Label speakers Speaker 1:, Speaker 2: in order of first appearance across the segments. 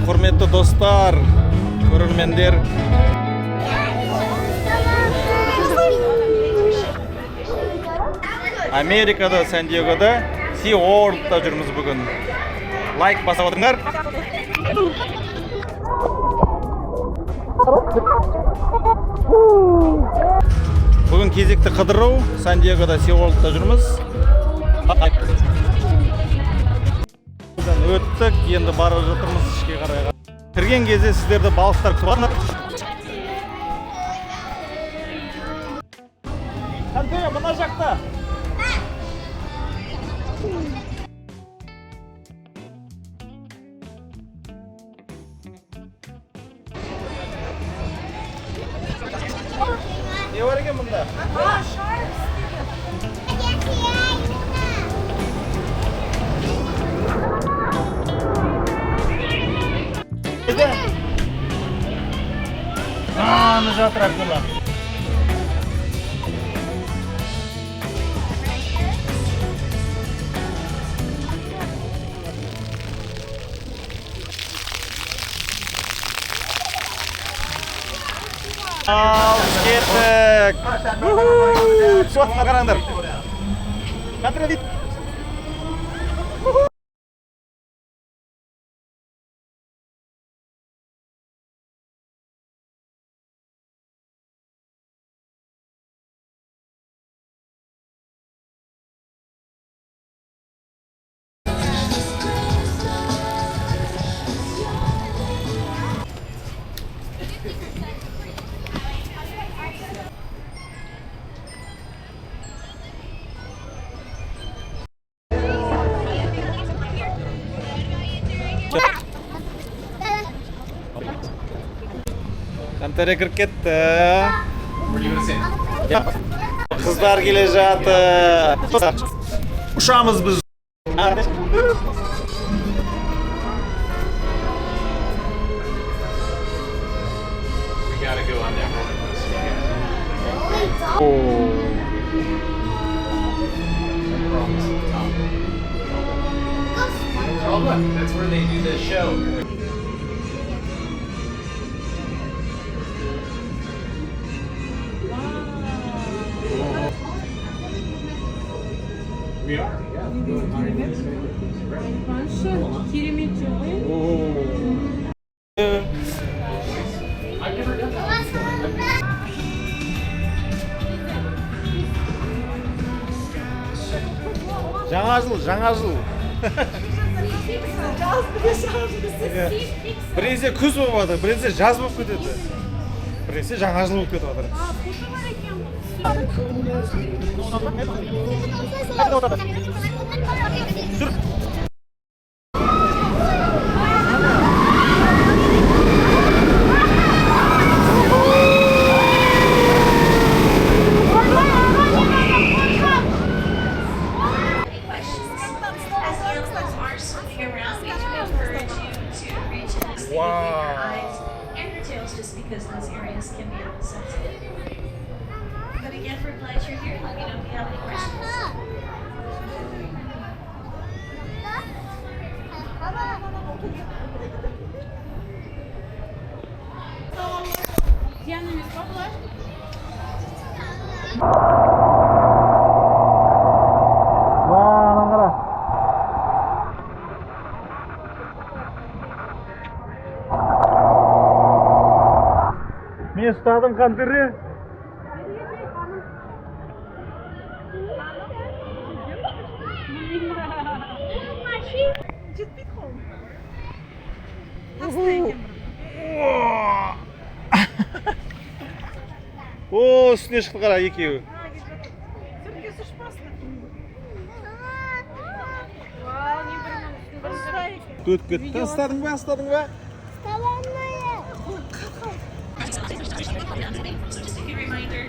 Speaker 1: Құрметті достар, көрермендер. Америкада, Сан-Диегода, World'да жүрміз бүгін. Лайк басып отырыңдар. Бүгін кезекті қыдыру, Сан-Диегода, World'да жүрміз. Өттік, енді бара жатырмыз ішке қарай. Кірген кезде сіздерді балықтар күтіп. Қандай мына жақта? Не бар екен мұнда? Аны жатыр Абдулла. Ал, кеттік. Суатына қараңдар. Қатыры дейді. Kantere kіріп кетті. Қыздар келе жатыр. Ұшамыз біз.
Speaker 2: Oh look, that's where they do the show. We are, yeah. I've never done that.
Speaker 1: Жаңа жыл. Біресе күз болып жатыр, біресе жаз болып кетеді. Біресе жаңа жыл болып кетіп жатыр.
Speaker 3: Because those areas can be a little sensitive. But again, for pleasure here, let me know if you have any questions.
Speaker 1: Мен ұстадым қандыры. О, үстіне шықты қара екеуі. Көт. Ұстадың ба?
Speaker 3: Just a good reminder.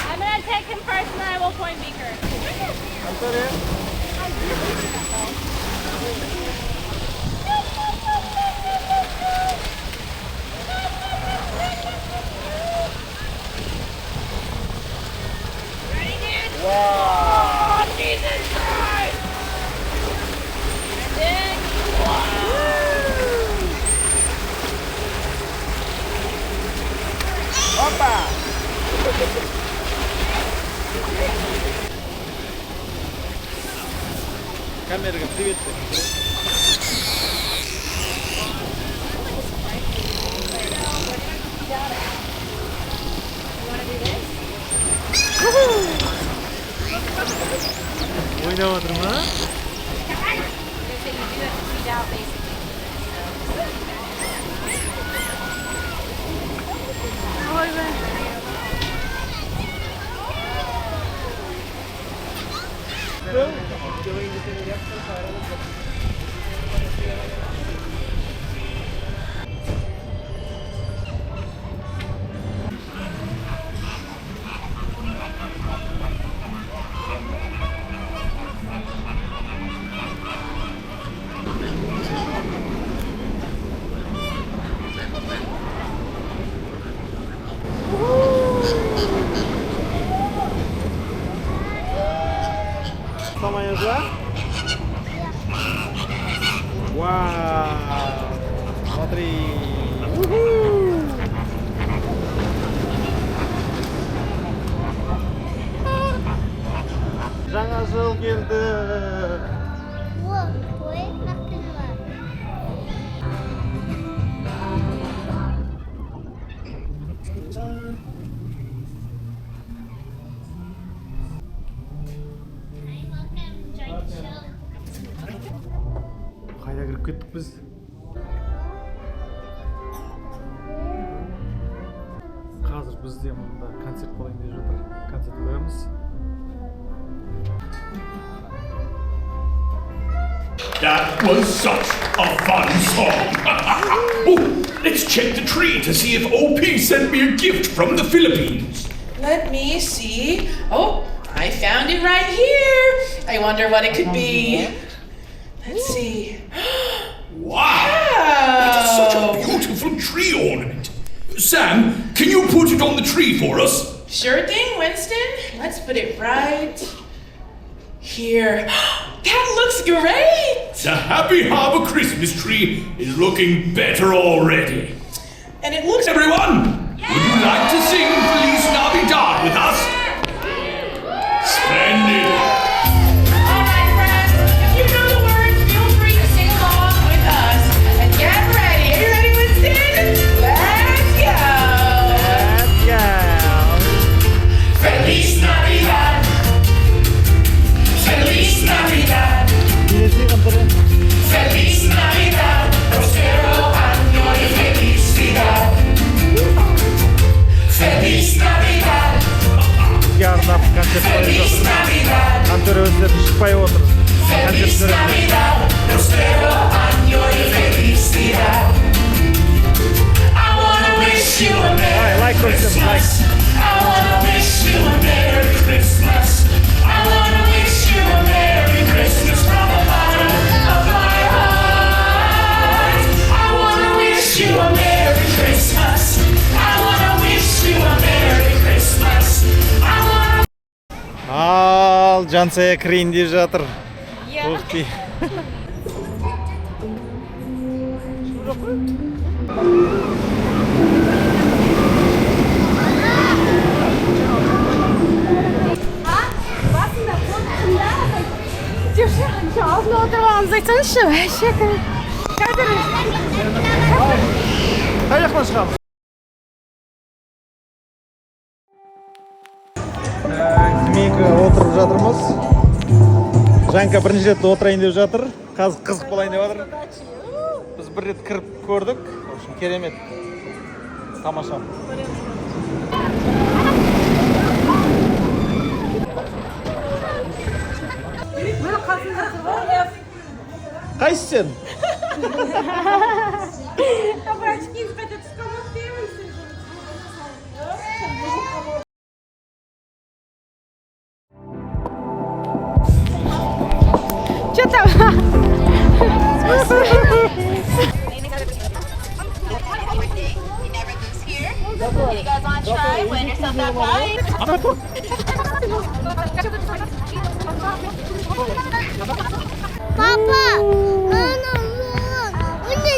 Speaker 3: I'm gonna take him first and then I will point Beaker. Ready, dude? Wow! Oh, Jesus Christ! And then,
Speaker 1: Опа! Камераға привет. Ойнап отыр ма? Самая. Вау! Смотри! Жаңа жыл келді! Қайда кіріп кеттік біз? Қазір бізде мұнда концерт болайын деп жатыр. Концерт көреміз.
Speaker 4: That was such a fun song. Oh, let's check the tree to see if OP sent me a gift from the Philippines.
Speaker 5: Let me see. Oh, I found it right here. I wonder what it could be. Let's see.
Speaker 4: Wow! That is such a beautiful tree ornament. Sam, can you put it on the tree for us?
Speaker 5: Sure thing, Winston. Let's put it right here. That looks great!
Speaker 4: The Happy Harbor Christmas tree is looking better already.
Speaker 5: And it looks...
Speaker 4: Everyone, would you like to sing Feliz Navidad with us? Splendid!
Speaker 5: Alright, friends, if you know the words, feel free to sing along with us. And get ready. Are you ready, Winston? Let's go!
Speaker 1: Let's go!
Speaker 5: Feliz Navidad. Feliz Navidad. Feliz Navidad. Prospero año y felicidad. Feliz Navidad.
Speaker 1: Арнап концерт қойып
Speaker 5: Feliz
Speaker 1: жатыр.
Speaker 5: Navidad.
Speaker 1: Концерт өздері шықпай отыр.
Speaker 5: Feliz Navidad. Prospero año y felicidad. I wanna wish you a Merry
Speaker 1: Like
Speaker 5: Christmas.
Speaker 1: like.
Speaker 5: I wanna wish you a Merry Christmas. I wanna wish you a Merry Christmas from the bottom of my heart. I wanna wish you a Merry Christmas. I wanna wish you a Merry Christmas. I wanna...
Speaker 1: Ал, Жансая кірейін деп жатыр. Ух ти.
Speaker 3: Ağzına oturmamız için şu şaka.
Speaker 1: Қай жақтан шығамыз? Семейка отырып жатырмыз. Жанка бірінші рет отырайын деп жатыр. Қазір қызық болайын деп жатыр. Біз бір рет кіріп көрдік. В общем, керемет. Тамаша. Қайсы сен?
Speaker 6: Что там?
Speaker 7: Папа, мне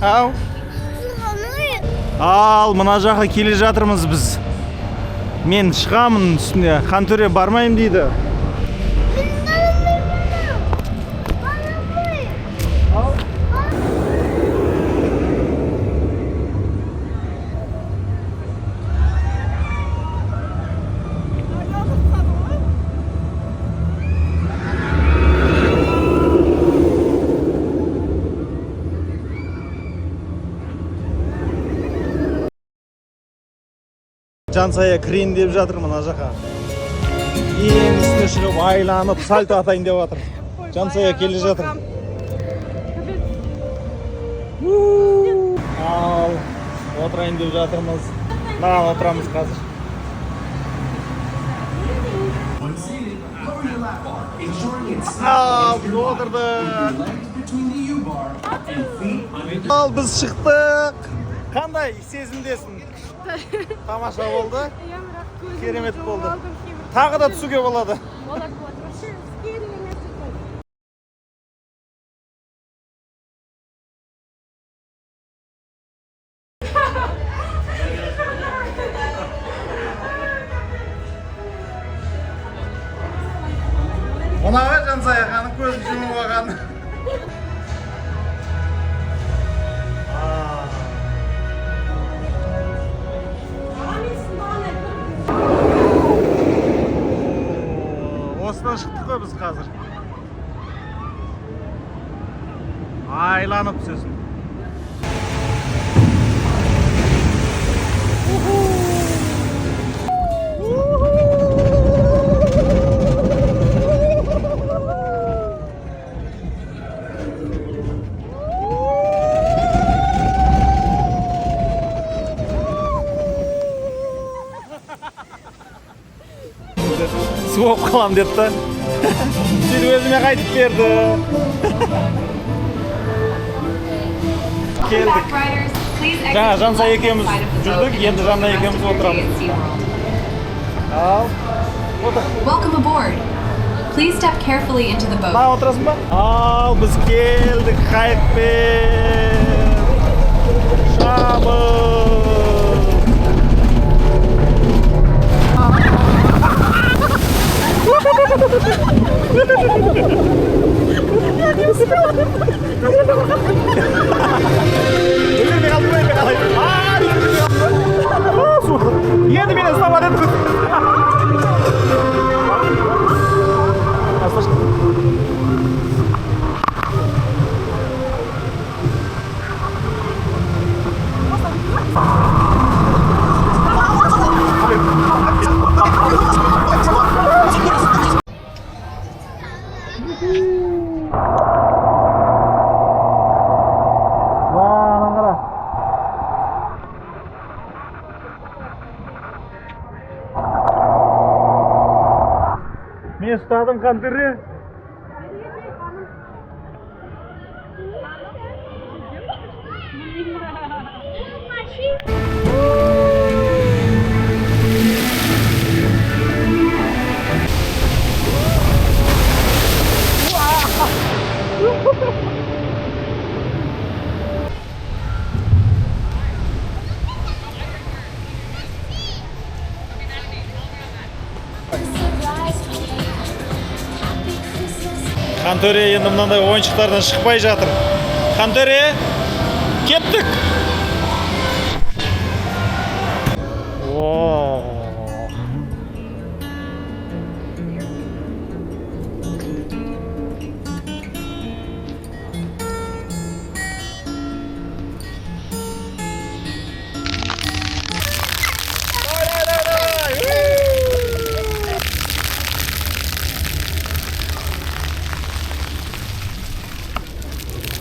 Speaker 1: Ау. Ал, мына жаққа келе жатырмыз біз. Мен шығамын үстіне, Қантөре бармайым дейді. Жансая кірейін деп жатыр мына жаққа. Ең үстіне шығып айланып сальто атайын деп жатыр. Жансая келе жатыр. Ал, отырайын деп жатырмыз. Маған отырамыз қазір. Ал, біз отырдық. Ал, біз шықтық. Қандай сезімдесің? Тамаша болды. Керемет болды. Тағы да түсуге болады. Мұнаға Жансая ханым көзін жұмып алған. Осыдан шықтық қой біз қазір. Айланып түсесің. Су болып қалам деп та. Сөйтіп өзіме қайтып берді. Келдік. Жаңа Жансая екеуміз жүрдік, енді Жанна екеуміз отырамыз. Ал, отыр.
Speaker 8: Welcome aboard. Please step carefully into the boat.
Speaker 1: Мына отырасың ба? Ал, біз келдік қайықпен. Шабыл. Енді мені ұстап еді. Мен ұстадым Қантөре. Қантөре енді мынандай ойыншықтардан шықпай жатыр. Қантөре, кеттік!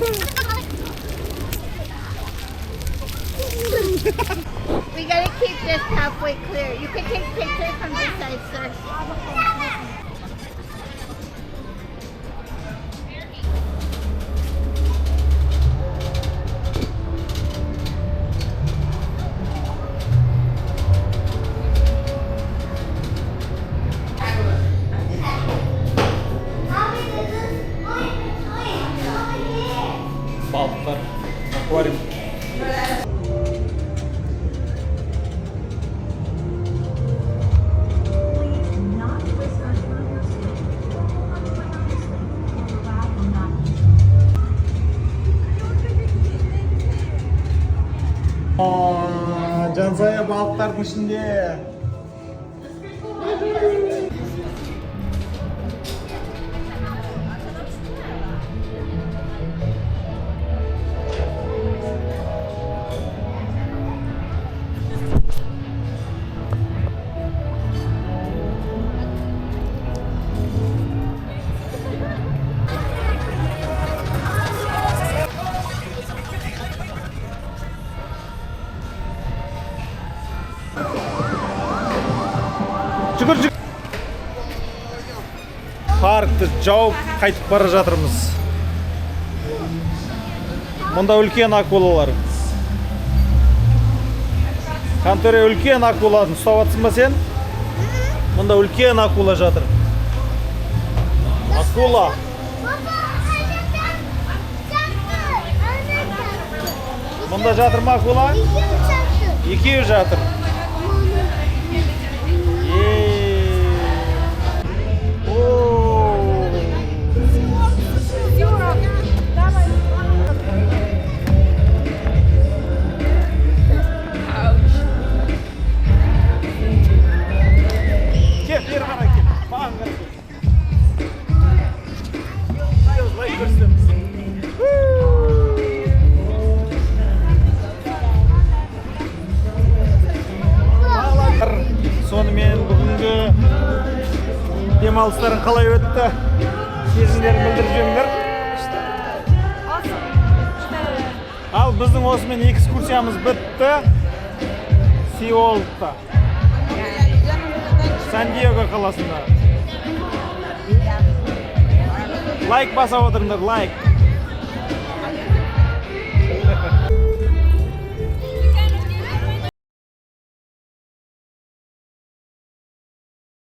Speaker 7: We gotta keep this halfway clear. You can take pictures from this side, sir.
Speaker 1: Балықтар, аквариум. Жансая балықтардың ішінде. Жүгір. Паркты жауып қайтып бара жатырмыз. Мұнда үлкен акулалар. Конторе үлкен акуладың ұстап атсың ба сен? Мұнда үлкен акула жатыр. Акула. Мұнда жатыр ма акула? Екеуі жатыр. Сонымен бүгінгі демалыстарың қалай өтті? Сезімдерін білдіріп жеңдер. Ал біздің осымен экскурсиямыз бітті. Сеулда, Сан-Диего қаласында. Лайк баса отырыңдар, лайк.